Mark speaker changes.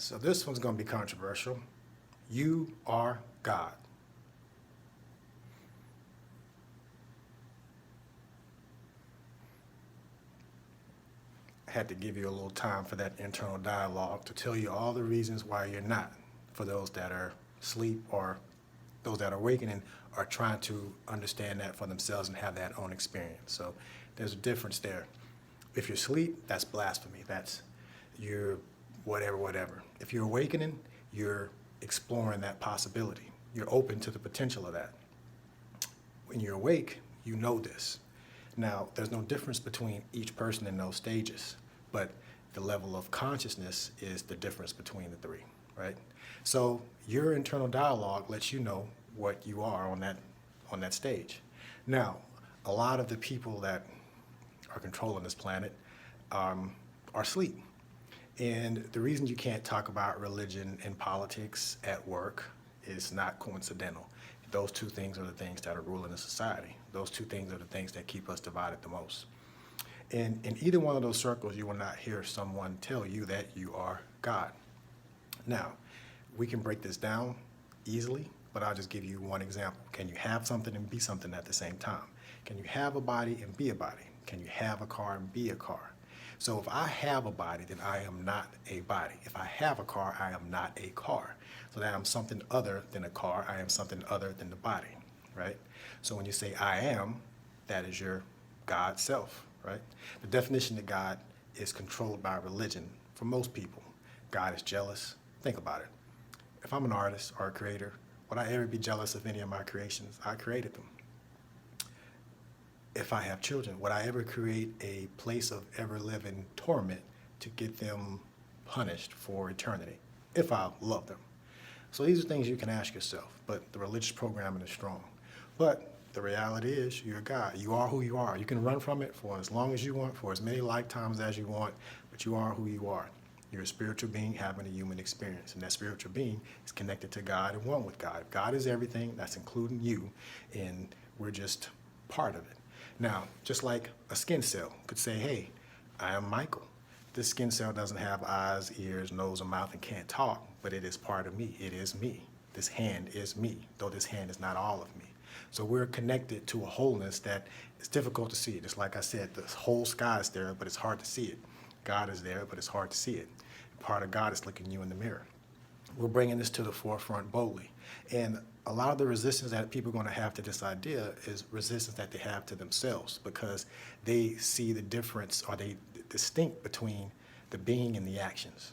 Speaker 1: So this one's going to be controversial. You are God. I had to give you a little time for that internal dialogue to tell you all the reasons why you're not, for those that are asleep or those that are awakening are trying to understand that for themselves and have that own experience. So there's a difference there. If you're asleep, that's blasphemy. That's you're whatever. If you're awakening, you're exploring that possibility. You're open to the potential of that. When you're awake, you know this. Now, there's no difference between each person in those stages, but the level of consciousness is the difference between the three, right? So your internal dialogue lets you know what you are on that stage. Now, a lot of the people that are controlling this planet are asleep. And the reason you can't talk about religion and politics at work is not coincidental. Those two things are the things that are ruling the society. Those two things are the things that keep us divided the most. And in either one of those circles, you will not hear someone tell you that you are God. Now, we can break this down easily, but I'll just give you one example. Can you have something and be something at the same time? Can you have a body and be a body? Can you have a car and be a car? So if I have a body, then I am not a body. If I have a car, I am not a car. So that I'm something other than a car, I am something other than the body, right? So when you say I am, that is your God self, right? The definition of God is controlled by religion for most people. God is jealous. Think about it. If I'm an artist or a creator, would I ever be jealous of any of my creations? I created them. If I have children, would I ever create a place of ever-living torment to get them punished for eternity if I love them? So these are things you can ask yourself, but the religious programming is strong. But the reality is you're God. You are who you are. You can run from it for as long as you want, for as many lifetimes as you want, but you are who you are. You're a spiritual being having a human experience, and that spiritual being is connected to God and one with God. God is everything, that's including you, and we're just part of it. Now, just like a skin cell could say, hey, I am Michael. This skin cell doesn't have eyes, ears, nose, or mouth and can't talk, but it is part of me. It is me. This hand is me, though this hand is not all of me. So we're connected to a wholeness that is difficult to see. Just like I said, the whole sky is there, but it's hard to see it. God is there, but it's hard to see it. Part of God is looking you in the mirror. We're bringing this to the forefront boldly. And a lot of the resistance that people are going to have to this idea is resistance that they have to themselves because they see the difference or they distinct between the being and the actions.